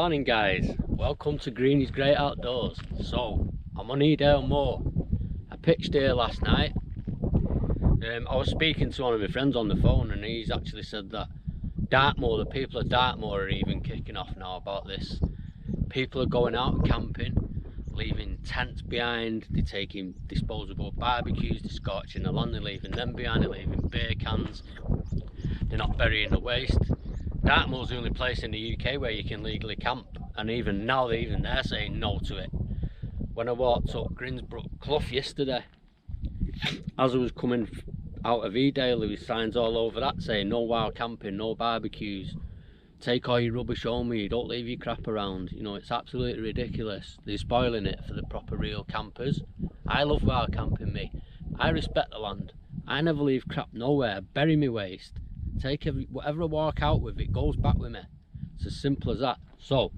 morning guys, welcome to Greeny's Great Outdoors. So I'm on Edale Moor. I pitched here last night. I was speaking to one of my friends on the phone and he's actually said that Dartmoor, the people of Dartmoor are even kicking off now about this. People are going out camping, leaving tents behind, they're taking disposable barbecues, they're scorching the lawn, they're leaving them behind, they're leaving beer cans, they're not burying the waste. Dartmoor's the only place in the UK where you can legally camp, and even now they're saying no to it. When I walked up Grinsbrook Clough yesterday, as I was coming out of Edale, there was signs all over that saying no wild camping, no barbecues, take all your rubbish home with you, don't leave your crap around. You know, it's absolutely ridiculous. They're spoiling it for the proper real campers. I love wild camping, me. I respect the land. I never leave crap nowhere, bury me waste. Take whatever I walk out with, it goes back with me. It's as simple as that. So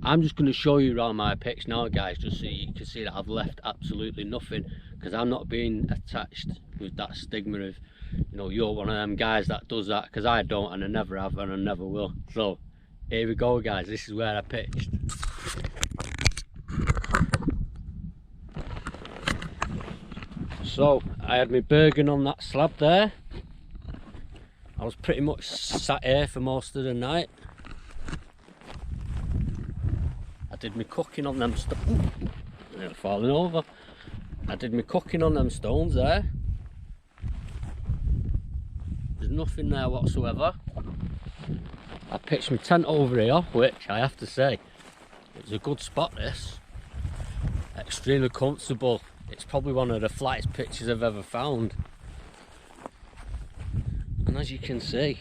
I'm just going to show you around my pitch now guys, just so you can see that I've left absolutely nothing, because I'm not being attached with that stigma of, you know, you're one of them guys that does that, because I don't, and I never have, and I never will. So here we go guys, this is where I pitched. So I had my Bergen on that slab there. I was pretty much sat here for most of the night. I did my cooking on them stones. They're falling over. I did my cooking on them stones there. There's nothing there whatsoever. I pitched my tent over here, which I have to say, it's a good spot this. Extremely comfortable. It's probably one of the flattest pitches I've ever found. And as you can see,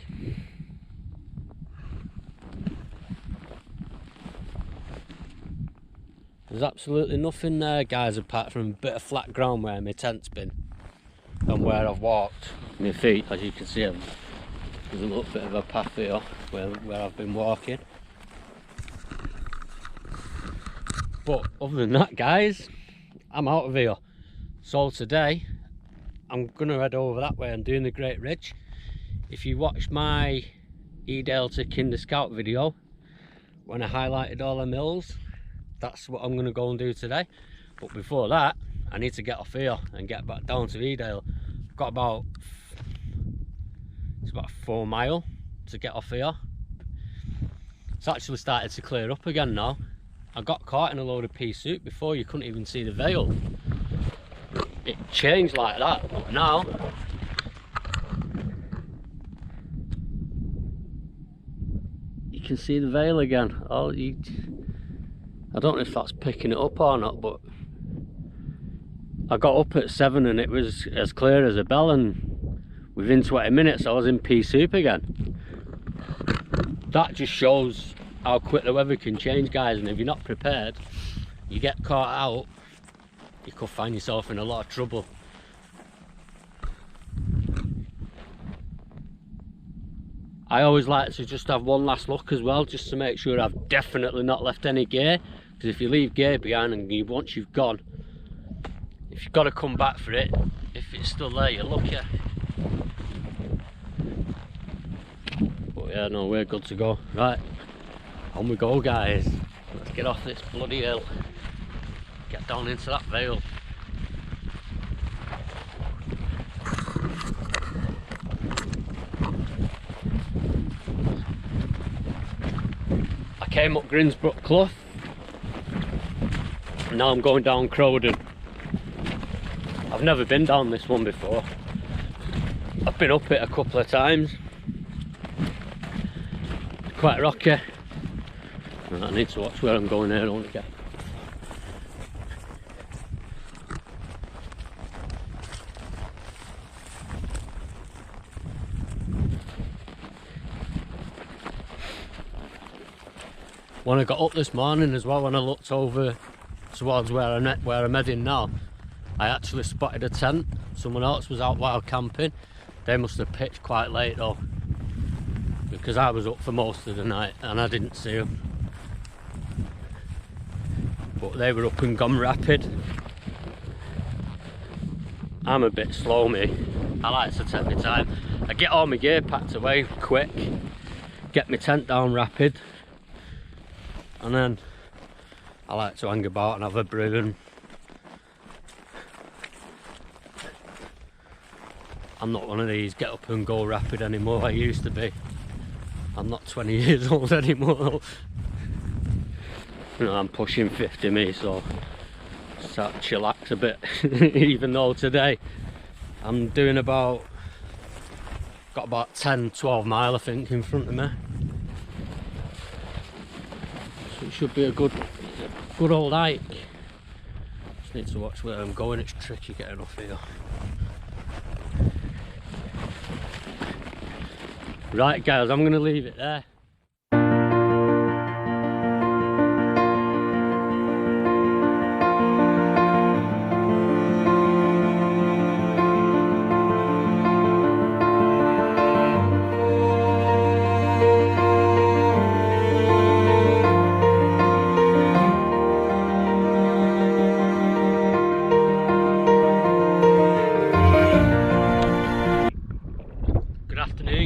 there's absolutely nothing there guys, apart from a bit of flat ground where my tent's been and where I've walked. My feet, as you can see, there's a little bit of a path here where I've been walking. But other than that guys, I'm out of here. So today I'm gonna head over that way and doing the Great Ridge. If you watched my Edale to Kinder Scout video when I highlighted all the mills, that's what I'm going to go and do today. But before that, I need to get off here and get back down to Edale. I've got about 4 miles to get off here. It's actually started to clear up again now. I got caught in a load of pea soup before, you couldn't even see the veil. It changed like that, but now you can see the veil again. I don't know if that's picking it up or not, but I got up at 7 and it was as clear as a bell, and within 20 minutes I was in pea soup again. That just shows how quick the weather can change guys, and if you're not prepared, you get caught out, you could find yourself in a lot of trouble. I always like to just have one last look as well, just to make sure I've definitely not left any gear, because if you leave gear behind and once you've gone, if you've got to come back for it, if it's still there, you're lucky. But yeah, no, we're good to go. Right, on we go guys. Let's get off this bloody hill, get down into that vale. I came up Grinsbrook Clough, and now I'm going down Crowden. I've never been down this one before. I've been up it a couple of times. It's quite rocky. I need to watch where I'm going here, I don't want to get. When I got up this morning as well, when I looked over towards where I'm heading now, I actually spotted a tent. Someone else was out wild camping. They must have pitched quite late though, because I was up for most of the night and I didn't see them. But they were up and gone rapid. I'm a bit slow me. I like to take my time. I get all my gear packed away quick, get my tent down rapid, and then I like to hang about and have a brew. And I'm not one of these get up and go rapid anymore. I used to be. I'm not 20 years old anymore. You know, I'm pushing 50 me, so start to chillax a bit. Even though today I'm doing got about 10-12 mile I think in front of me, so it should be a good old hike. Just need to watch where I'm going. It's tricky getting off here. Right guys, I'm going to leave it there.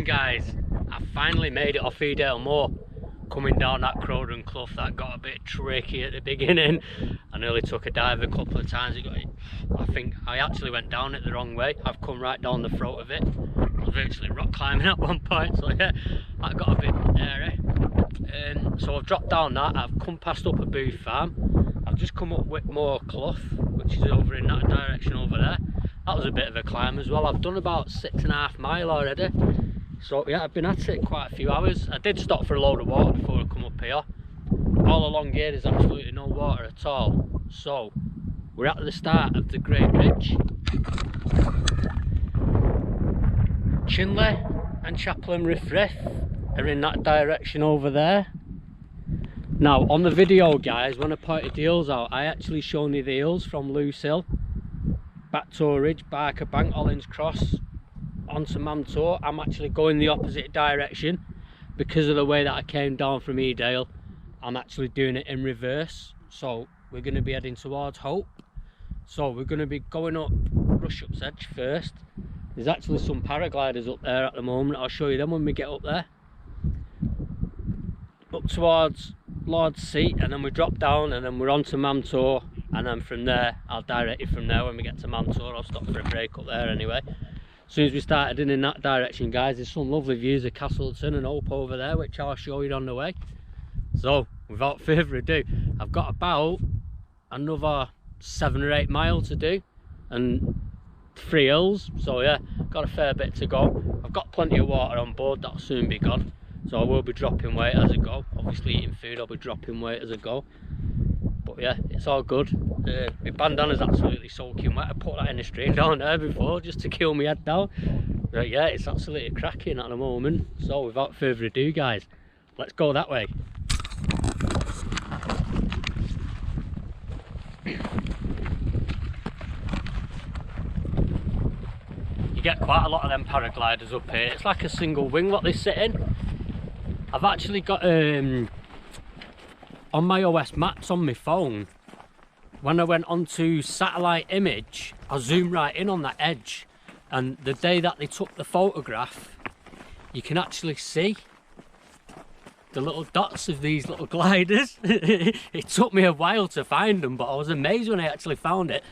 Guys, I finally made it off Edale Moor, coming down that Crowden Clough. That got a bit tricky at the beginning. I nearly took a dive a couple of times. I think I actually went down it the wrong way. I've come right down the throat of it. I was virtually rock climbing at one point, so yeah, that got a bit hairy. So I've dropped down that. I've come past up a Booth farm. I've just come up Whitmore Clough, which is over in that direction over there. That was a bit of a climb as well. I've done about 6.5 mile already. So yeah, I've been at it quite a few hours. I did stop for a load of water before I come up here. All along here there's absolutely no water at all. So we're at the start of the Great Ridge. Chinley and Chaplin Riff are in that direction over there. Now on the video guys, when I pointed the hills out, I actually shown you the hills from Loose Hill, Backtoe Ridge, Barker Bank, Hollins Cross, onto Mamtor. I'm actually going the opposite direction because of the way that I came down from Edale. I'm actually doing it in reverse, so we're going to be heading towards Hope. So we're going to be going up Rushup's Edge first. There's actually some paragliders up there at the moment. I'll show you them when we get up there. Up towards Lord's Seat, and then we drop down and then we're on to Mamtor, and then from there I'll direct you from there. When we get to Mamtor I'll stop for a break up there anyway. As soon as we started in that direction guys, there's some lovely views of Castleton and Hope over there, which I'll show you on the way. So without further ado, I've got about another 7 or 8 miles to do and 3 hills, so yeah, got a fair bit to go. I've got plenty of water on board, that'll soon be gone, so I will be dropping weight as I go. Obviously eating food, I'll be dropping weight as I go. But yeah, it's all good. My bandana's absolutely soaking wet. I put that in the stream down there before just to cool my head down. But yeah, it's absolutely cracking at the moment. So without further ado guys, let's go that way. You get quite a lot of them paragliders up here. It's like a single wing what they sit in. I've actually got on my OS maps on my phone, when I went onto satellite image, I zoomed right in on that edge, and the day that they took the photograph, you can actually see the little dots of these little gliders. It took me a while to find them, but I was amazed when I actually found it.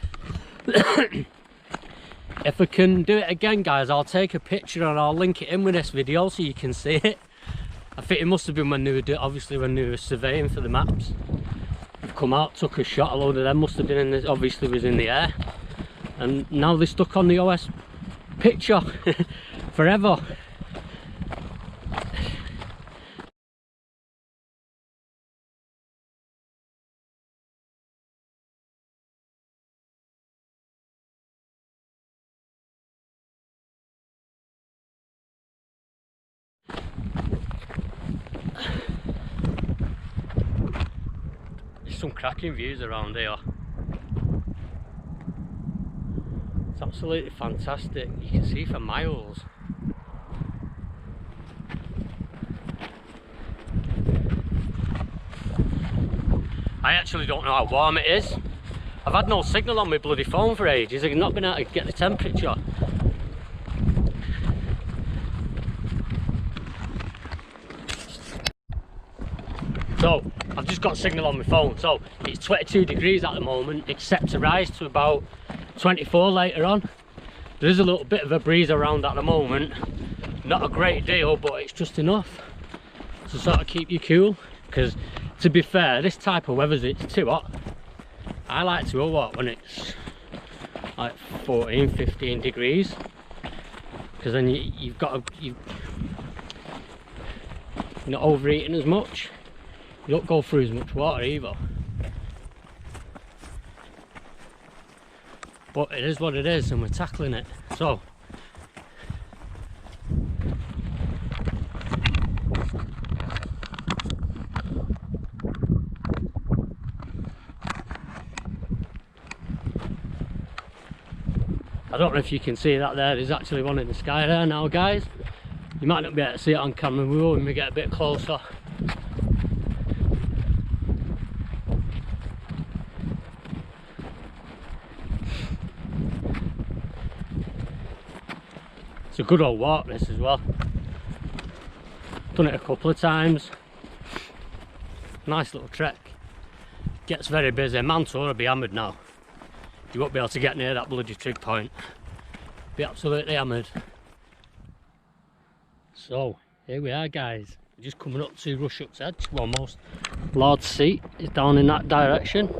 If I can do it again guys, I'll take a picture and I'll link it in with this video so you can see it. I think it must have been when they were obviously when they were surveying for the maps. I've come out, took a shot, a load of them must have been in this, obviously was in the air. And now they're stuck on the OS picture forever. Some cracking views around here. It's absolutely fantastic. You can see for miles. I actually don't know how warm it is. I've had no signal on my bloody phone for ages. I've not been able to get the temperature. So I've just got signal on my phone. So it's 22 degrees at the moment. It's set to rise to about 24 later on. There is a little bit of a breeze around at the moment. Not a great deal, but it's just enough to sort of keep you cool. Because to be fair, this type of weather, it's too hot. I like to go what when it's like 14, 15 degrees. Because then you're not overeating as much. You don't go through as much water either. But it is what it is, and we're tackling it. So I don't know if you can see that there. There's actually one in the sky there now, guys. You might not be able to see it on camera. We will when we get a bit closer. It's a good old walk, this as well. Done it a couple of times. Nice little trek. Gets very busy. Mantua will be hammered now. You won't be able to get near that bloody trig point. Be absolutely hammered. So here we are, guys. We're just coming up to Rushup's edge. Almost. Lord's seat is down in that direction.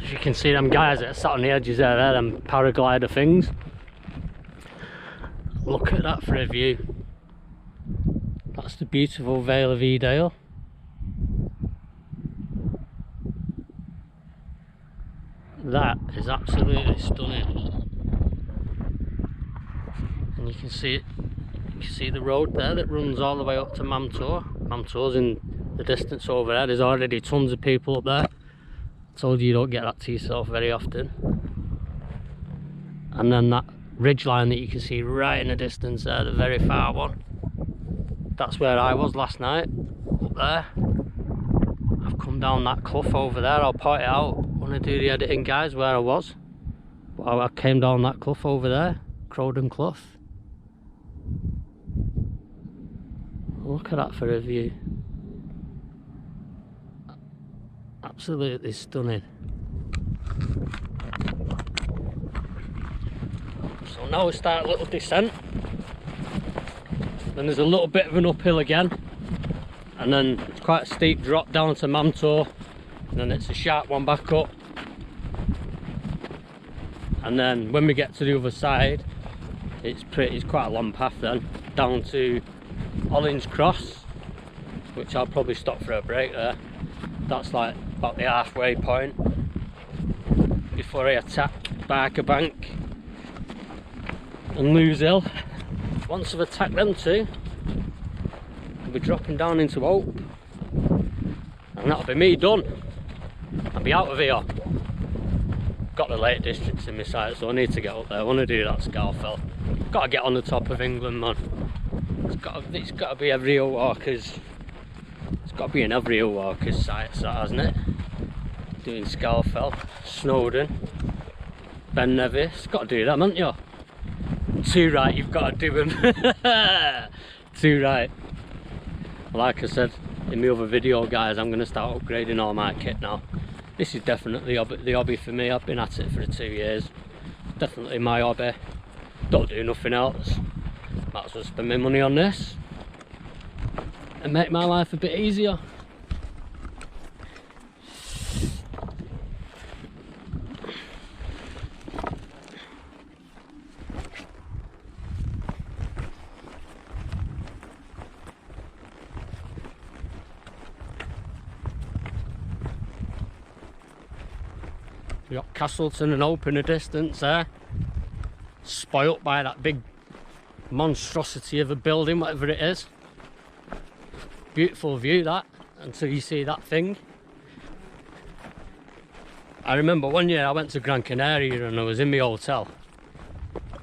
As you can see, them guys that are sat on the edges there, they're them paraglider things. Look at that for a view. That's the beautiful Vale of Edale. That is absolutely stunning. And you can see it. You can see the road there that runs all the way up to Mantua. Mantua's in the distance over there. There's already tons of people up there. I told you don't get that to yourself very often. And then that ridge line that you can see right in the distance there, the very far one. That's where I was last night, up there. I've come down that cliff over there. I'll point it out when I do the editing, guys, where I was. But I came down that cliff over there, Crowden Cliff. Look at that for a view. Absolutely stunning. So now we start a little descent. Then there's a little bit of an uphill again. And then it's quite a steep drop down to Mantua. And then it's a sharp one back up. And then when we get to the other side, it's quite a long path then, down to Ollins Cross, which I'll probably stop for a break there. That's like about the halfway point before I attack Barker Bank and Lose Hill. Once I've attacked them two, I'll be dropping down into Hope, and that'll be me done. I'll be out of here. Got the Lake Districts in my sight, so I need to get up there. I want to do that Scafell. Got to get on the top of England, man. It's got to be every hill walker's. It's got to be in every hill walker's sights, that, hasn't it? Doing Scafell, Snowdon, Ben Nevis. Got to do them, haven't you? Too right, you've got to do them. Too right. Like I said in my other video, guys, I'm going to start upgrading all my kit now. This is definitely the hobby for me. I've been at it for 2 years. Definitely my hobby. Don't do nothing else. Might as well spend my money on this and make my life a bit easier. We got Castleton and Hope in the distance there, spoilt by that big monstrosity of a building, whatever it is. Beautiful view that, until you see that thing. I remember one year I went to Gran Canaria and I was in my hotel,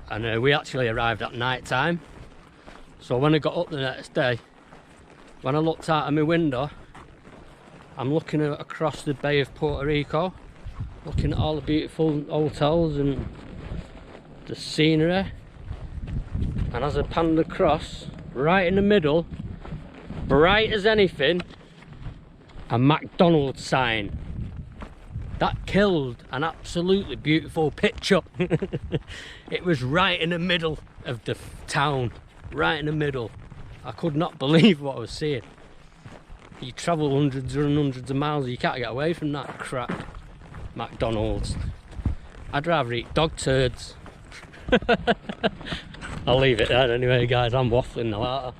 and we actually arrived at night time. So when I got up the next day, when I looked out of my window, I'm looking across the Bay of Puerto Rico, looking at all the beautiful hotels and the scenery, and as I panned across, right in the middle, bright as anything, a McDonald's sign. That killed an absolutely beautiful picture. It was right in the middle of the town, right in the middle. I could not believe what I was seeing. You travel hundreds and hundreds of miles, you can't get away from that crap. McDonald's. I'd rather eat dog turds. I'll leave it there anyway, guys. I'm waffling now, aren't I?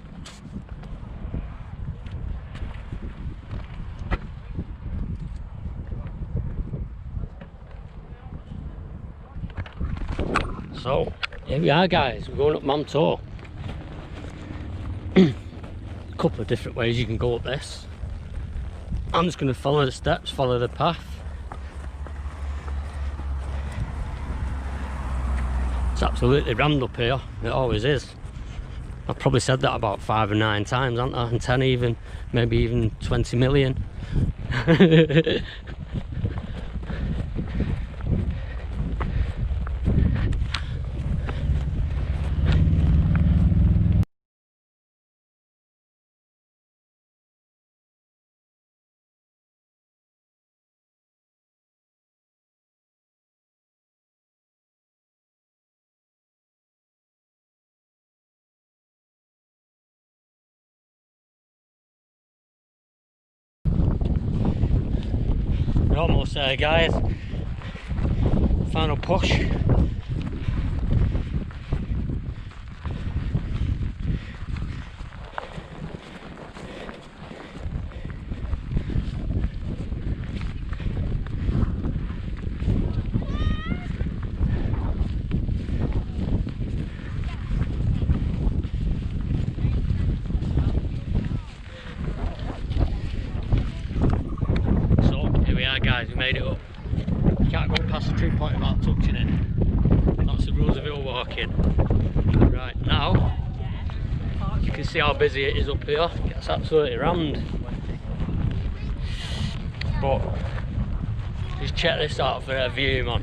So, here we are, guys. We're going up Mantor. A couple of different ways you can go up this. I'm just going to follow the steps, follow the path. It's absolutely rammed up here, it always is. I've probably said that about 5 or 9 times, haven't I? And 10 even, maybe even 20 million. We're almost there, guys. Final push. Guys, we made it up. You can't go past the tree point without touching it. That's the rules of hill walking. Right, now you can see how busy it is up here. It gets absolutely rammed. But just check this out for a view, man.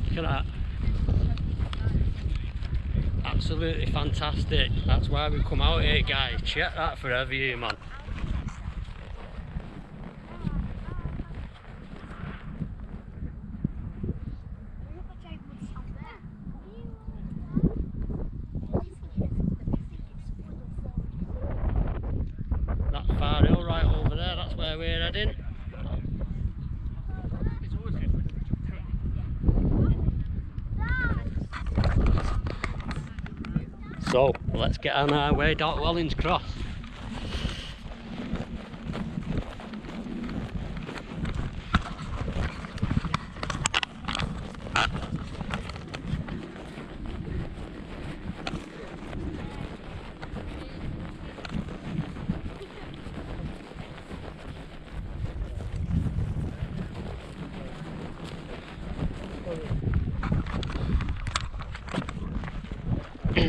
Look at that. Absolutely fantastic. That's why we come out here, guys. Check that for a view, man. That far hill right over there, that's where we're heading. So, let's get on our way down Wellings Cross.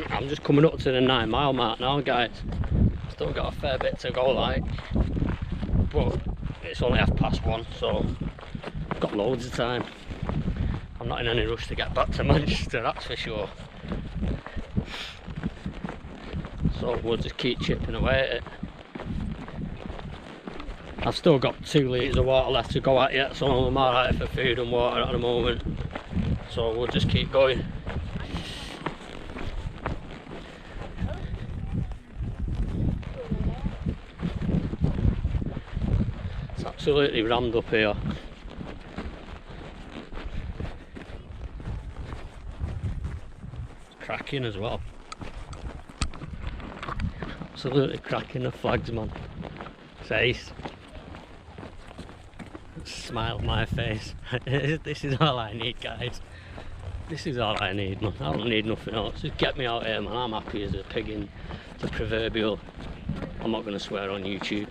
I'm just coming up to the 9 mile mark now, guys. Still got a fair bit to go, like, but it's only 1:30, so I've got loads of time. I'm not in any rush to get back to Manchester, that's for sure. So we'll just keep chipping away at it. I've still got 2 litres of water left to go at yet, so I'm alright for food and water at the moment. So we'll just keep going. Absolutely rammed up here. It's cracking as well. Absolutely cracking the flags, man. It's ace. Smile on my face. This is all I need, guys. This is all I need, man. I don't need nothing else. Just get me out here, man. I'm happy as a pig in the proverbial. I'm not going to swear on YouTube.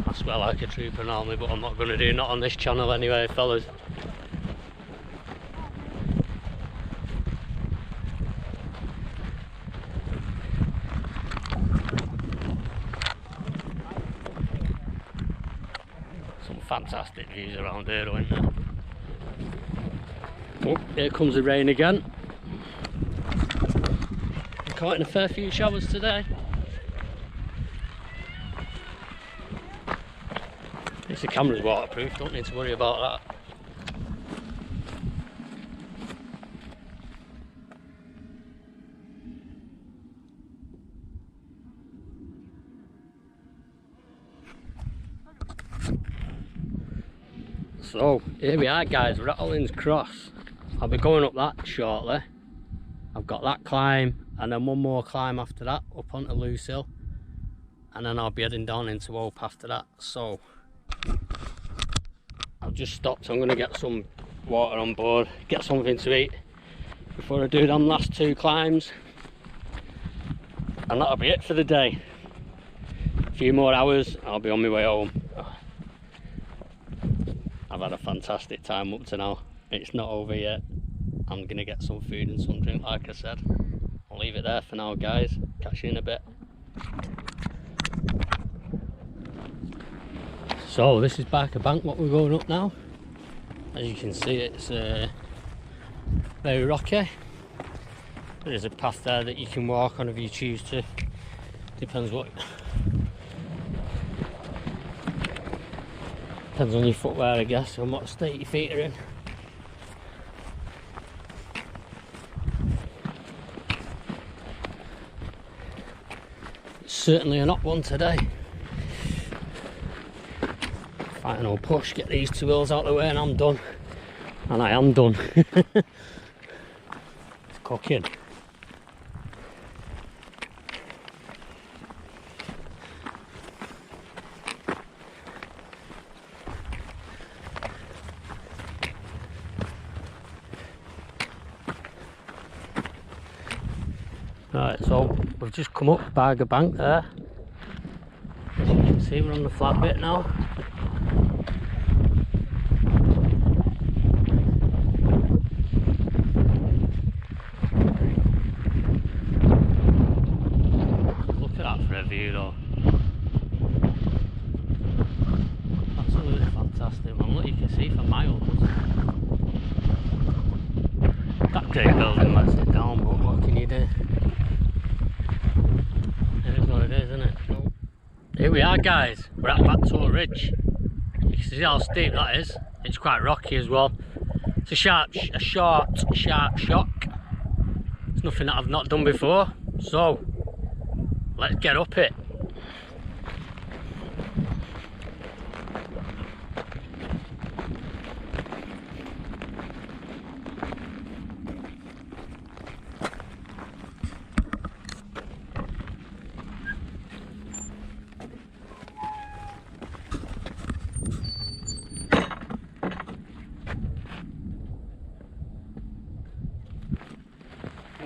I swear like a trooper normally, but I'm not going to do not on this channel anyway, fellas. Some fantastic views around here, isn't there? Oh, here comes the rain again. I'm caught in a fair few showers today. At least the camera's waterproof, don't need to worry about that. So here we are guys, we're at Ollins Cross. I'll be going up that shortly. I've got that climb and then one more climb after that up onto Lucille, and then I'll be heading down into Hope after that. So I've just stopped, I'm going to get some water on board, get something to eat before I do them last two climbs, and that'll be it for the day. A few more hours, I'll be on my way home. I've had a fantastic time up to now. It's not over yet. I'm gonna get some food and some drink like I said. I'll leave it there for now guys. Catch you in a bit. So this is Barker Bank, what we're going up now. As you can see, it's very rocky. There's a path there that you can walk on if you choose to. Depends on your footwear I guess, and what state your feet are in. It's certainly a hot one today. Final push, get these two hills out of the way and I'm done. And I am done. It's cooking. Right, so we've just come up Barker Bank there. As you can see, we're on the flat bit now. Look at that for a view though. Absolutely fantastic, man. Look, you can see for miles. That great building lets it down, but what can you do? What it is, isn't it? Here we are guys, we're at Backtor Ridge. You can see how steep that is. It's quite rocky as well. It's a short, sharp shock. It's nothing that I've not done before, so let's get up it.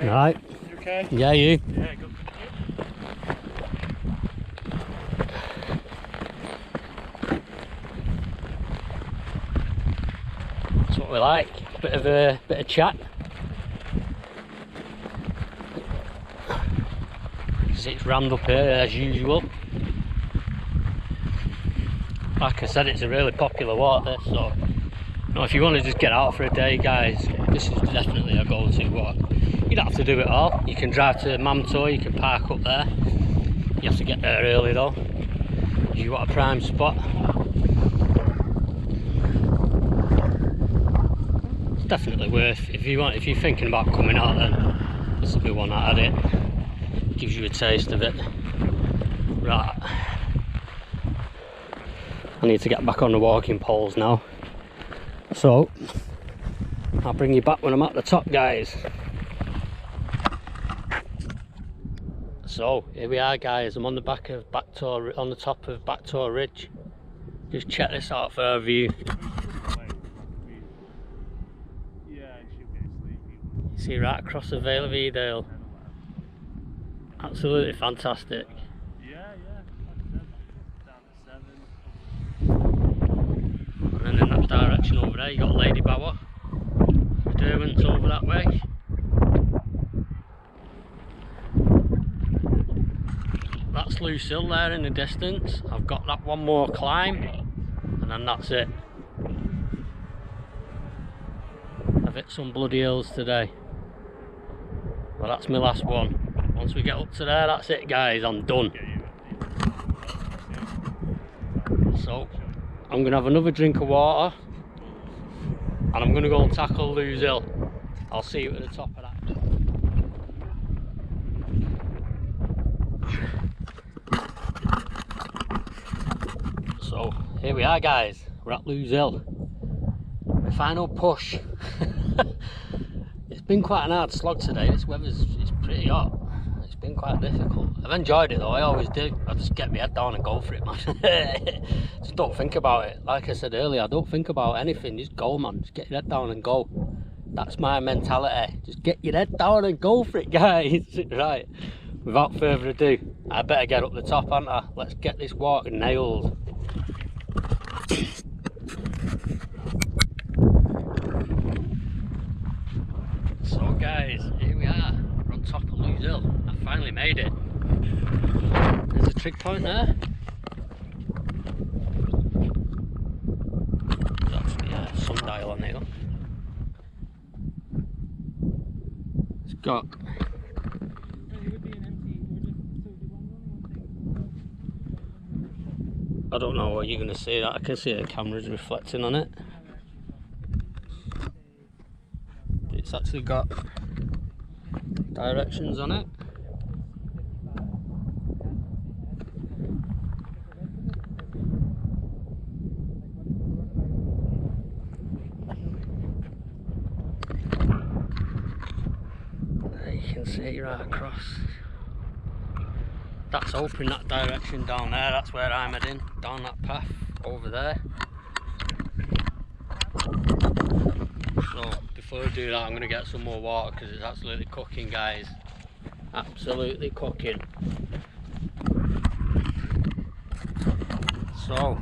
Right. You okay? Yeah, you? Yeah, good. That's what we like. Bit of chat. It's rammed up here as usual. Like I said, it's a really popular walk this, so you know, if you want to just get out for a day guys, this is definitely a go-to walk. You don't have to do it all. You can drive to Mamtor, you can park up there. You have to get there early though. You've got a prime spot. It's definitely worth, if you're thinking about coming out, then this will be one at it. Gives you a taste of it. Right. I need to get back on the walking poles now. So I'll bring you back when I'm at the top guys. So here we are guys, I'm on the back of Backtor, on the top of Backtor Ridge. Just check this out for a view. You see right across the Vale of Edale. Absolutely fantastic. And then in that direction over there you got Lady Bower. Derwent's over that way. That's Lucille there in the distance. I've got that one more climb and then that's it. A I've hit some bloody hills today. Well, that's my last one. Once we get up to there, that's it guys, I'm done. So, I'm going to have another drink of water and I'm going to go and tackle Lose Hill. I'll see you at the top of that. So, here we are guys, we're at Lose Hill. The final push. It's been quite an hard slog today. This weather's pretty hot. It's been quite difficult. I've enjoyed it though, I always do. I just get my head down and go for it, man. Just don't think about it. Like I said earlier, I don't think about anything. Just go, man. Just get your head down and go. That's my mentality. Just get your head down and go for it, guys. Right. Without further ado, I better get up the top, ain't I? Let's get this water nailed. So guys, here we are. We're on top of Lose Hill. I finally made it. There's a trig point there. There's actually a sundial on it. It's got... I don't know what you're going to see. That I can see the camera's reflecting on it. It's actually got directions on it. There you can see it right across. That's open, that direction down there, that's where I'm heading, down that path over there. So before I do that, I'm going to get some more water because it's absolutely cooking guys, absolutely cooking. So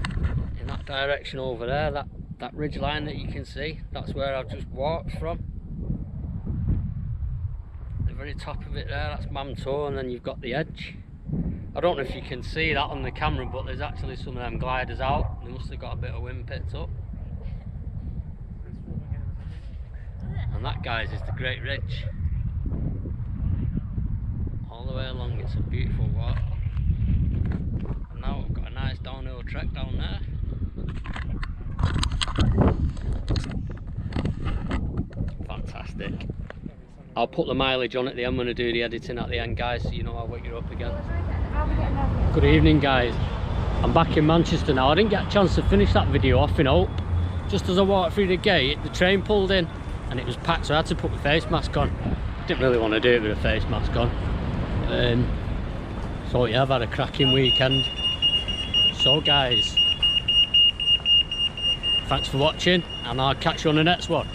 in that direction over there, that ridge line that you can see, that's where I've just walked from. The very top of it there, that's Mamto, and then you've got the edge. I don't know if you can see that on the camera, but there's actually some of them gliders out. They must have got a bit of wind picked up. And that, guys, is the Great Ridge. All the way along, it's a beautiful walk. And now we've got a nice downhill trek down there. Fantastic. I'll put the mileage on at the end when I do the editing at the end, guys, so you know what you're up against. Good evening guys, I'm back in Manchester now. I didn't get a chance to finish that video off in Hope. Just as I walked through the gate, the train pulled in and it was packed, so I had to put my face mask on. Didn't really want to do it with a face mask on. So yeah, I've had a cracking weekend. So guys, thanks for watching and I'll catch you on the next one.